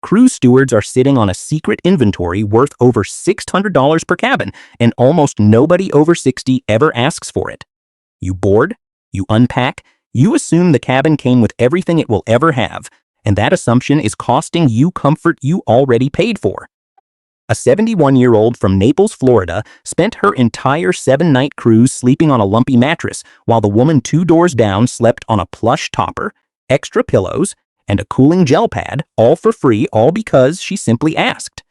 cruise stewards are sitting on a secret inventory worth over $600 per cabin, and almost nobody over 60 ever asks for it. You board, you unpack, you assume the cabin came with everything it will ever have, and that assumption is costing you comfort you already paid for. A 71-year-old from Naples, Florida, spent her entire 7-night cruise sleeping on a lumpy mattress, while the woman 2 doors down slept on a plush topper, extra pillows, and a cooling gel pad, all for free, all because she simply asked.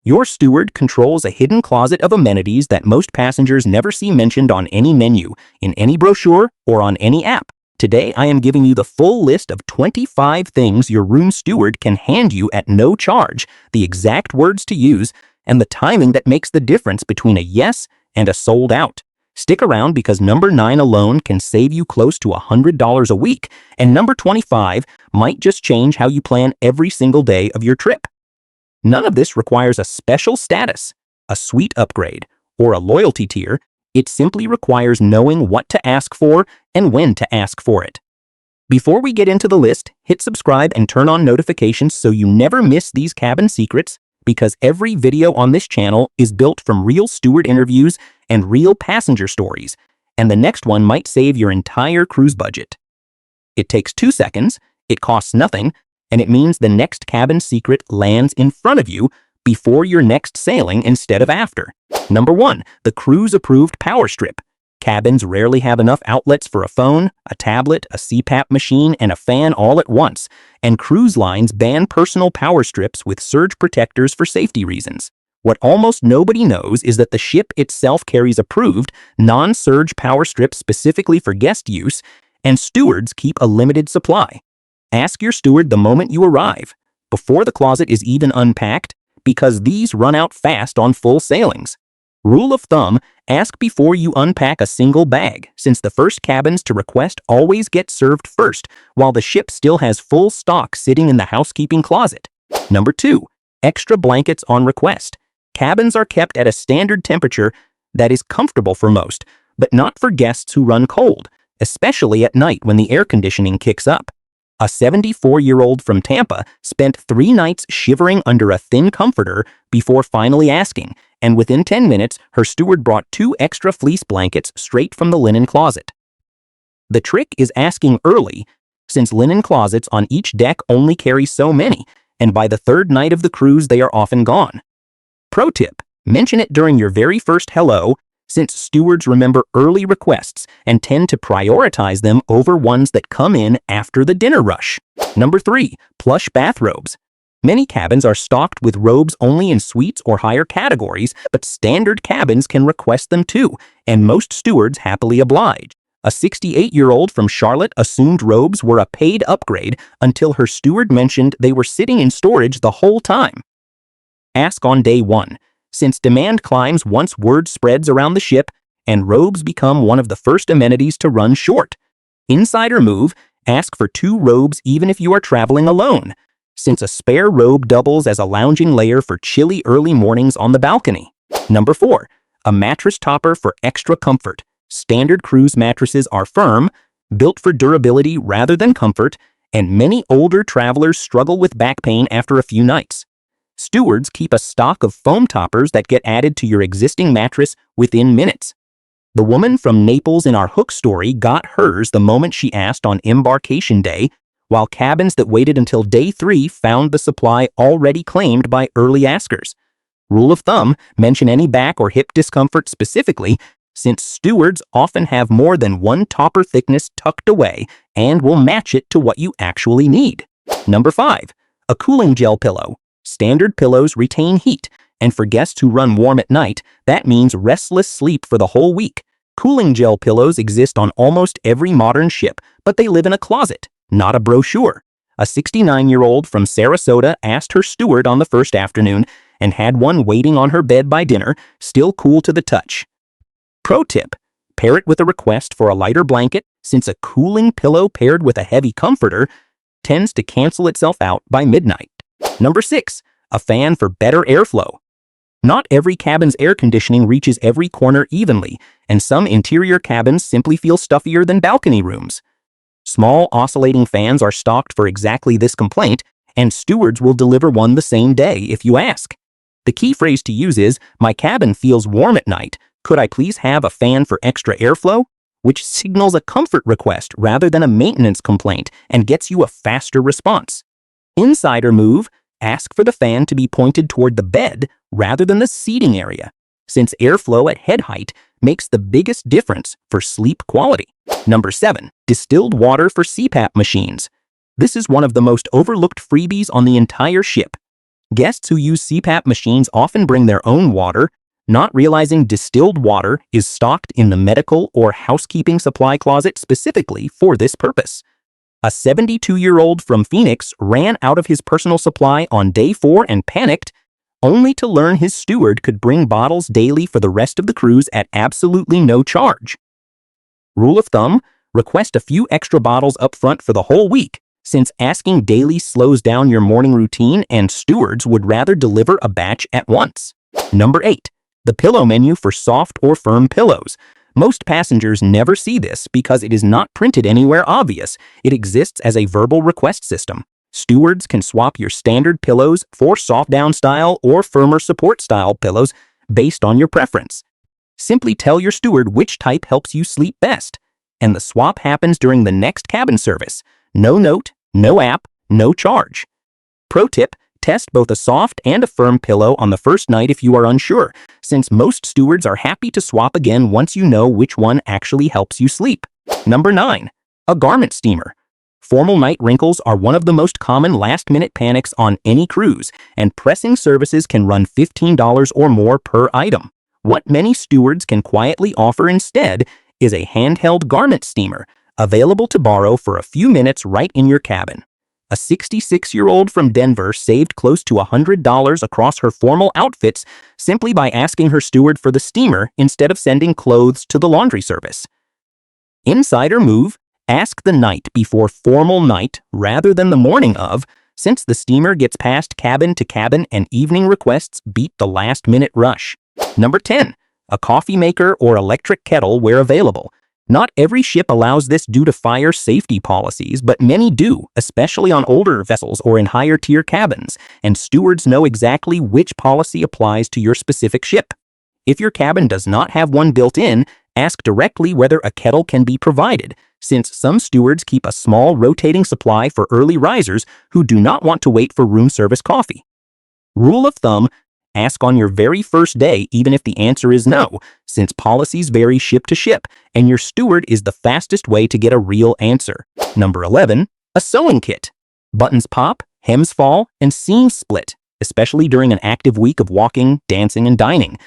Your steward controls a hidden closet of amenities that most passengers never see mentioned on any menu, in any brochure, or on any app. Today, I am giving you the full list of 25 things your room steward can hand you at no charge, the exact words to use, and the timing that makes the difference between a yes and a sold out. Stick around because number 9 alone can save you close to $100 a week, and number 25 might just change how you plan every single day of your trip. None of this requires a special status, a suite upgrade, or a loyalty tier. It simply requires knowing what to ask for and when to ask for it. Before we get into the list, hit subscribe and turn on notifications so you never miss these cabin secrets, because every video on this channel is built from real steward interviews and real passenger stories, and the next one might save your entire cruise budget. It takes 2 seconds, it costs nothing, and it means the next cabin secret lands in front of you before your next sailing instead of after. Number 1, the cruise-approved power strip. Cabins rarely have enough outlets for a phone, a tablet, a CPAP machine, and a fan all at once, and cruise lines ban personal power strips with surge protectors for safety reasons. What almost nobody knows is that the ship itself carries approved, non-surge power strips specifically for guest use, and stewards keep a limited supply. Ask your steward the moment you arrive, before the closet is even unpacked, because these run out fast on full sailings. Rule of thumb, ask before you unpack a single bag, since the first cabins to request always get served first, while the ship still has full stock sitting in the housekeeping closet. Number 2, extra blankets on request. Cabins are kept at a standard temperature that is comfortable for most, but not for guests who run cold, especially at night when the air conditioning kicks up. A 74-year-old from Tampa spent 3 nights shivering under a thin comforter before finally asking, and within 10 minutes, her steward brought 2 extra fleece blankets straight from the linen closet. The trick is asking early, since linen closets on each deck only carry so many, and by the 3rd night of the cruise, they are often gone. Pro tip, mention it during your very first hello, since stewards remember early requests and tend to prioritize them over ones that come in after the dinner rush. Number 3, plush bathrobes. Many cabins are stocked with robes only in suites or higher categories, but standard cabins can request them too, and most stewards happily oblige. A 68-year-old from Charlotte assumed robes were a paid upgrade until her steward mentioned they were sitting in storage the whole time. Ask on day 1. Since demand climbs once word spreads around the ship, and robes become one of the first amenities to run short. Insider move, ask for 2 robes even if you are traveling alone, since a spare robe doubles as a lounging layer for chilly early mornings on the balcony. Number 4, a mattress topper for extra comfort. Standard cruise mattresses are firm, built for durability rather than comfort, and many older travelers struggle with back pain after a few nights. Stewards keep a stock of foam toppers that get added to your existing mattress within minutes. The woman from Naples in our Hook story got hers the moment she asked on embarkation day, while cabins that waited until day 3 found the supply already claimed by early askers. Rule of thumb, mention any back or hip discomfort specifically, since stewards often have more than 1 topper thickness tucked away and will match it to what you actually need. Number 5, a cooling gel pillow. Standard pillows retain heat, and for guests who run warm at night, that means restless sleep for the whole week. Cooling gel pillows exist on almost every modern ship, but they live in a closet, not a brochure. A 69-year-old from Sarasota asked her steward on the first afternoon and had one waiting on her bed by dinner, still cool to the touch. Pro tip, pair it with a request for a lighter blanket, since a cooling pillow paired with a heavy comforter tends to cancel itself out by midnight. Number 6, a fan for better airflow. Not every cabin's air conditioning reaches every corner evenly, and some interior cabins simply feel stuffier than balcony rooms. Small oscillating fans are stocked for exactly this complaint, and stewards will deliver one the same day if you ask. The key phrase to use is, "My cabin feels warm at night. Could I please have a fan for extra airflow?" which signals a comfort request rather than a maintenance complaint and gets you a faster response. Insider move, ask for the fan to be pointed toward the bed rather than the seating area, since airflow at head height makes the biggest difference for sleep quality. Number 7. Distilled water for CPAP machines. This is one of the most overlooked freebies on the entire ship. Guests who use CPAP machines often bring their own water, not realizing distilled water is stocked in the medical or housekeeping supply closet specifically for this purpose. A 72-year-old from Phoenix ran out of his personal supply on day 4 and panicked, only to learn his steward could bring bottles daily for the rest of the cruise at absolutely no charge. Rule of thumb, request a few extra bottles up front for the whole week, since asking daily slows down your morning routine and stewards would rather deliver a batch at once. Number 8. The pillow menu for soft or firm pillows. Most passengers never see this because it is not printed anywhere obvious. It exists as a verbal request system. Stewards can swap your standard pillows for soft down style or firmer support style pillows based on your preference. Simply tell your steward which type helps you sleep best, and the swap happens during the next cabin service. No note, no app, no charge. Pro tip, test both a soft and a firm pillow on the first night if you are unsure, since most stewards are happy to swap again once you know which one actually helps you sleep. Number 9. A garment steamer. Formal night wrinkles are one of the most common last-minute panics on any cruise, and pressing services can run $15 or more per item. What many stewards can quietly offer instead is a handheld garment steamer, available to borrow for a few minutes right in your cabin. A 66-year-old from Denver saved close to $100 across her formal outfits simply by asking her steward for the steamer instead of sending clothes to the laundry service. Insider move, ask the night before formal night rather than the morning of, since the steamer gets passed cabin to cabin and evening requests beat the last-minute rush. Number 10. A coffee maker or electric kettle where available. Not every ship allows this due to fire safety policies, but many do, especially on older vessels or in higher-tier cabins, and stewards know exactly which policy applies to your specific ship. If your cabin does not have one built in, ask directly whether a kettle can be provided, since some stewards keep a small rotating supply for early risers who do not want to wait for room service coffee. Rule of thumb, ask on your very first day even if the answer is no, since policies vary ship to ship, and your steward is the fastest way to get a real answer. Number 11. A sewing kit. Buttons pop, hems fall, and seams split, especially during an active week of walking, dancing, and dining.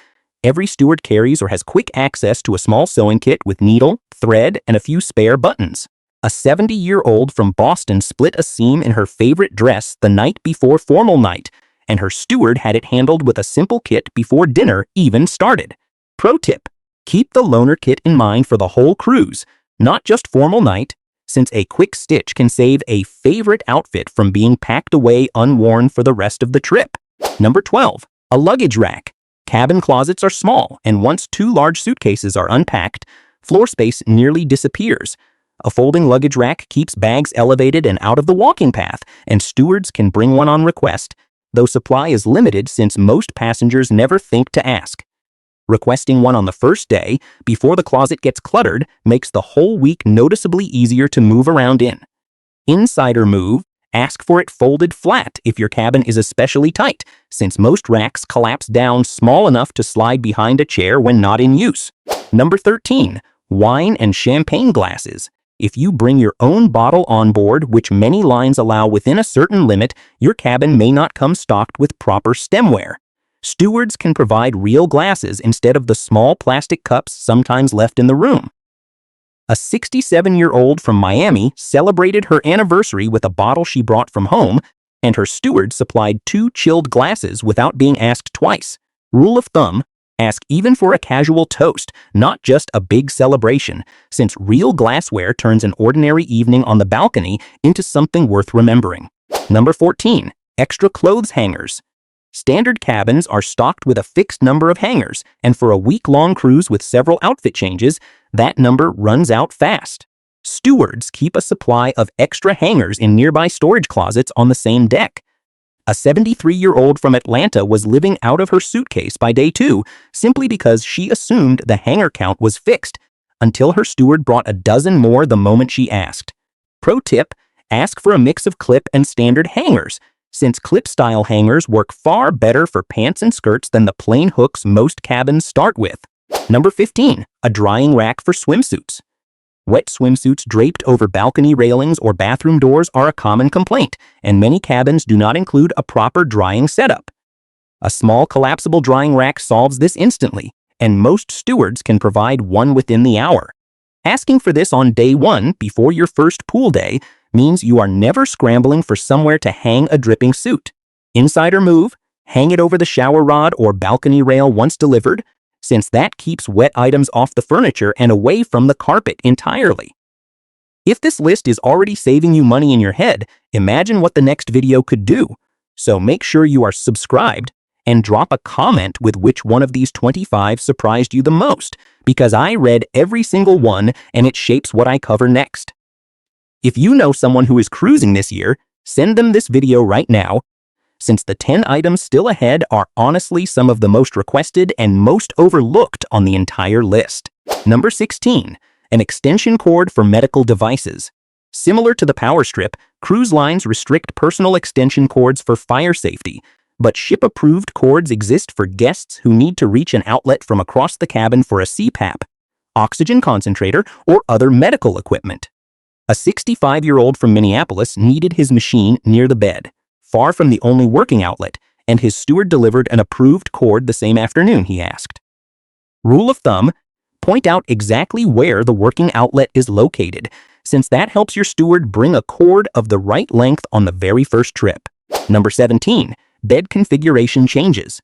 Every steward carries or has quick access to a small sewing kit with needle, thread, and a few spare buttons. A 70-year-old from Boston split a seam in her favorite dress the night before formal night, and her steward had it handled with a simple kit before dinner even started. Pro tip, keep the loaner kit in mind for the whole cruise, not just formal night, since a quick stitch can save a favorite outfit from being packed away unworn for the rest of the trip. Number 12. A luggage rack. Cabin closets are small, and once 2 large suitcases are unpacked, floor space nearly disappears. A folding luggage rack keeps bags elevated and out of the walking path, and stewards can bring one on request, though supply is limited since most passengers never think to ask. Requesting one on the first day, before the closet gets cluttered, makes the whole week noticeably easier to move around in. Insider move, ask for it folded flat if your cabin is especially tight, since most racks collapse down small enough to slide behind a chair when not in use. Number 13. Wine and champagne glasses. If you bring your own bottle on board, which many lines allow within a certain limit, your cabin may not come stocked with proper stemware. Stewards can provide real glasses instead of the small plastic cups sometimes left in the room. A 67-year-old from Miami celebrated her anniversary with a bottle she brought from home, and her steward supplied 2 chilled glasses without being asked twice. Rule of thumb, ask even for a casual toast, not just a big celebration, since real glassware turns an ordinary evening on the balcony into something worth remembering. Number 14. Extra clothes hangers. Standard cabins are stocked with a fixed number of hangers, and for a week-long cruise with several outfit changes, that number runs out fast. Stewards keep a supply of extra hangers in nearby storage closets on the same deck. A 73-year-old from Atlanta was living out of her suitcase by day 2 simply because she assumed the hanger count was fixed until her steward brought a dozen more the moment she asked. Pro tip: ask for a mix of clip and standard hangers, since clip-style hangers work far better for pants and skirts than the plain hooks most cabins start with. Number 15. A drying rack for swimsuits. Wet swimsuits draped over balcony railings or bathroom doors are a common complaint, and many cabins do not include a proper drying setup. A small collapsible drying rack solves this instantly, and most stewards can provide one within the hour. Asking for this on day 1 before your first pool day means you are never scrambling for somewhere to hang a dripping suit. Insider move: hang it over the shower rod or balcony rail once delivered, since that keeps wet items off the furniture and away from the carpet entirely. If this list is already saving you money in your head, imagine what the next video could do. So make sure you are subscribed and drop a comment with which one of these 25 surprised you the most, because I read every single one and it shapes what I cover next. If you know someone who is cruising this year, send them this video right now, since the 10 items still ahead are honestly some of the most requested and most overlooked on the entire list. Number 16. An extension cord for medical devices. Similar to the power strip, cruise lines restrict personal extension cords for fire safety, but ship-approved cords exist for guests who need to reach an outlet from across the cabin for a CPAP, oxygen concentrator, or other medical equipment. A 65-year-old from Minneapolis needed his machine near the bed, far from the only working outlet, and his steward delivered an approved cord the same afternoon he asked. Rule of thumb: point out exactly where the working outlet is located, since that helps your steward bring a cord of the right length on the very first trip. Number 17. Bed configuration changes.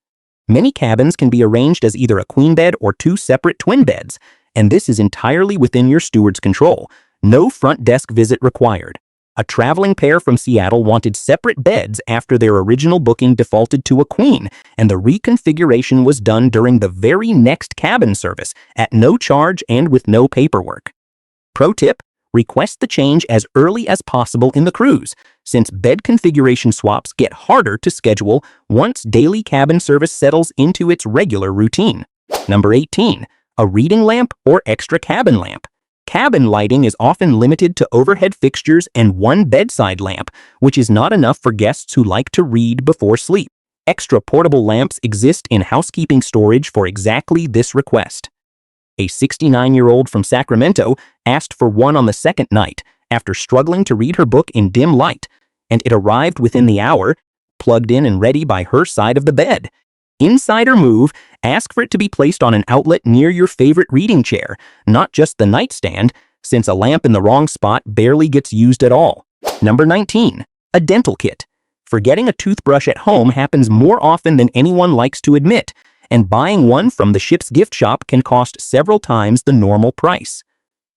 Many cabins can be arranged as either a queen bed or 2 separate twin beds, and this is entirely within your steward's control. No front desk visit required. A traveling pair from Seattle wanted separate beds after their original booking defaulted to a queen, and the reconfiguration was done during the very next cabin service at no charge and with no paperwork. Pro tip: request the change as early as possible in the cruise, since bed configuration swaps get harder to schedule once daily cabin service settles into its regular routine. Number 18. A reading lamp or extra cabin lamp. Cabin lighting is often limited to overhead fixtures and one bedside lamp, which is not enough for guests who like to read before sleep. Extra portable lamps exist in housekeeping storage for exactly this request. A 69-year-old from Sacramento asked for one on the second night after struggling to read her book in dim light, and it arrived within the hour, plugged in and ready by her side of the bed. Insider move: ask for it to be placed on an outlet near your favorite reading chair, not just the nightstand, since a lamp in the wrong spot barely gets used at all. Number 19. A dental kit. Forgetting a toothbrush at home happens more often than anyone likes to admit, and buying one from the ship's gift shop can cost several times the normal price.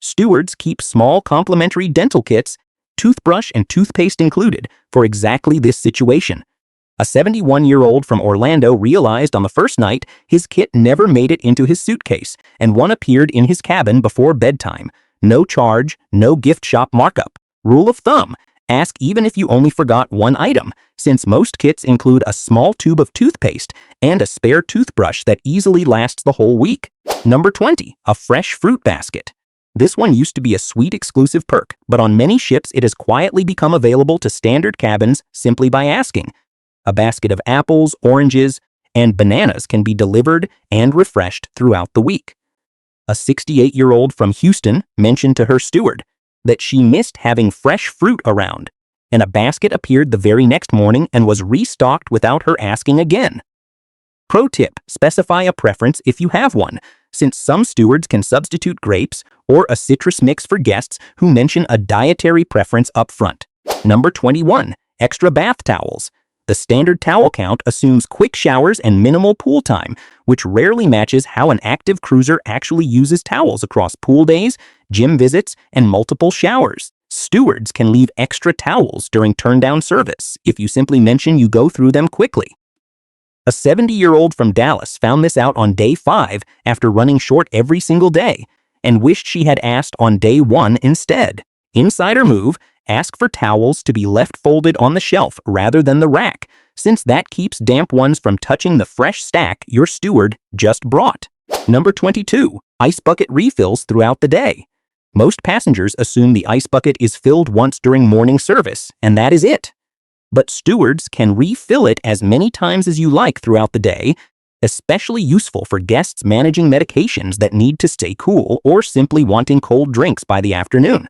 Stewards keep small complimentary dental kits, toothbrush and toothpaste included, for exactly this situation. A 71-year-old from Orlando realized on the first night his kit never made it into his suitcase, and one appeared in his cabin before bedtime. No charge, no gift shop markup. Rule of thumb: ask even if you only forgot one item, since most kits include a small tube of toothpaste and a spare toothbrush that easily lasts the whole week. Number 20. A fresh fruit basket. This one used to be a sweet exclusive perk, but on many ships it has quietly become available to standard cabins simply by asking. A basket of apples, oranges, and bananas can be delivered and refreshed throughout the week. A 68-year-old from Houston mentioned to her steward that she missed having fresh fruit around, and a basket appeared the very next morning and was restocked without her asking again. Pro tip: specify a preference if you have one, since some stewards can substitute grapes or a citrus mix for guests who mention a dietary preference up front. Number 21. Extra bath towels. The standard towel count assumes quick showers and minimal pool time, which rarely matches how an active cruiser actually uses towels across pool days, gym visits, and multiple showers. Stewards can leave extra towels during turn-down service if you simply mention you go through them quickly. A 70-year-old from Dallas found this out on day 5 after running short every single day, and wished she had asked on day 1 instead. Insider move, ask for towels to be left folded on the shelf rather than the rack, since that keeps damp ones from touching the fresh stack your steward just brought. Number 22. Ice bucket refills throughout the day. Most passengers assume the ice bucket is filled once during morning service, and that is it. But stewards can refill it as many times as you like throughout the day, especially useful for guests managing medications that need to stay cool or simply wanting cold drinks by the afternoon.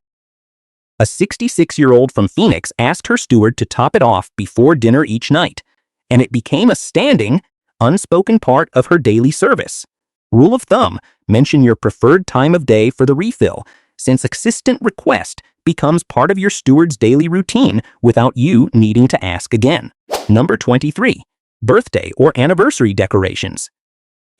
A 66-year-old from Phoenix asked her steward to top it off before dinner each night, and it became a standing, unspoken part of her daily service. Rule of thumb, mention your preferred time of day for the refill, since a consistent request becomes part of your steward's daily routine without you needing to ask again. Number 23. Birthday or anniversary decorations.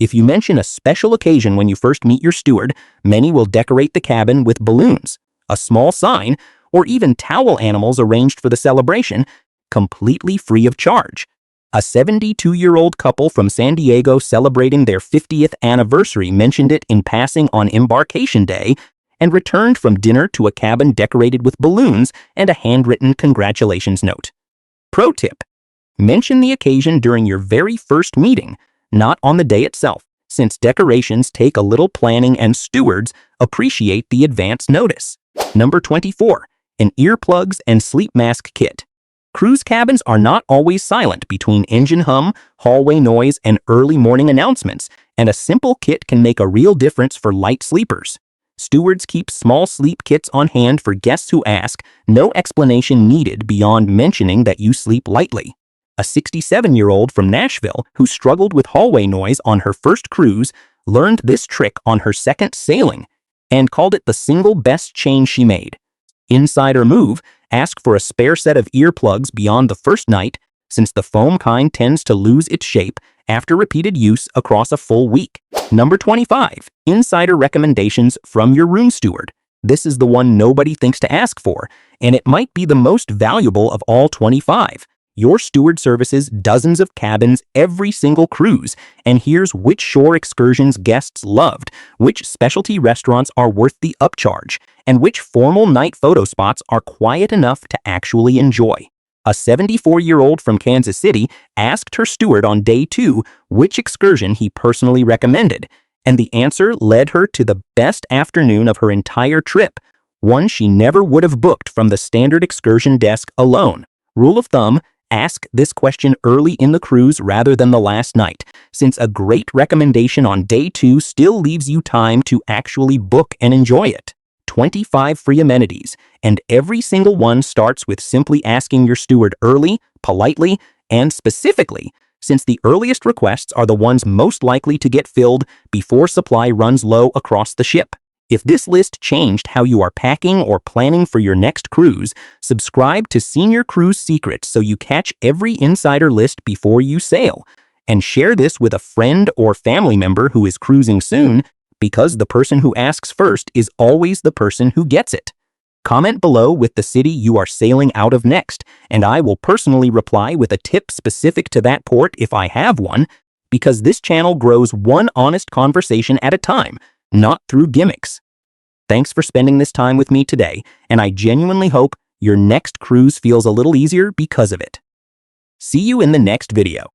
If you mention a special occasion when you first meet your steward, many will decorate the cabin with balloons, a small sign, or even towel animals arranged for the celebration, completely free of charge. A 72-year-old couple from San Diego celebrating their 50th anniversary mentioned it in passing on embarkation day and returned from dinner to a cabin decorated with balloons and a handwritten congratulations note. Pro tip: mention the occasion during your very first meeting, not on the day itself, since decorations take a little planning and stewards appreciate the advance notice. Number 24. An earplugs and sleep mask kit. Cruise cabins are not always silent between engine hum, hallway noise, and early morning announcements, and a simple kit can make a real difference for light sleepers. Stewards keep small sleep kits on hand for guests who ask, no explanation needed beyond mentioning that you sleep lightly. A 67-year-old from Nashville who struggled with hallway noise on her first cruise learned this trick on her second sailing and called it the single best change she made. Insider move, ask for a spare set of earplugs beyond the first night, since the foam kind tends to lose its shape after repeated use across a full week. Number 25. Insider recommendations from your room steward. This is the one nobody thinks to ask for, and it might be the most valuable of all 25. Your steward services dozens of cabins every single cruise, and here's which shore excursions guests loved, which specialty restaurants are worth the upcharge, and which formal night photo spots are quiet enough to actually enjoy. A 74-year-old from Kansas City asked her steward on day 2 which excursion he personally recommended, and the answer led her to the best afternoon of her entire trip, one she never would have booked from the standard excursion desk alone. Rule of thumb: ask this question early in the cruise rather than the last night, since a great recommendation on day 2 still leaves you time to actually book and enjoy it. 25 free amenities, and every single one starts with simply asking your steward early, politely, and specifically, since the earliest requests are the ones most likely to get filled before supply runs low across the ship. If this list changed how you are packing or planning for your next cruise, subscribe to Senior Cruise Secrets so you catch every insider list before you sail. And share this with a friend or family member who is cruising soon, because the person who asks first is always the person who gets it. Comment below with the city you are sailing out of next, and I will personally reply with a tip specific to that port if I have one, because this channel grows one honest conversation at a time, not through gimmicks. Thanks for spending this time with me today, and I genuinely hope your next cruise feels a little easier because of it. See you in the next video.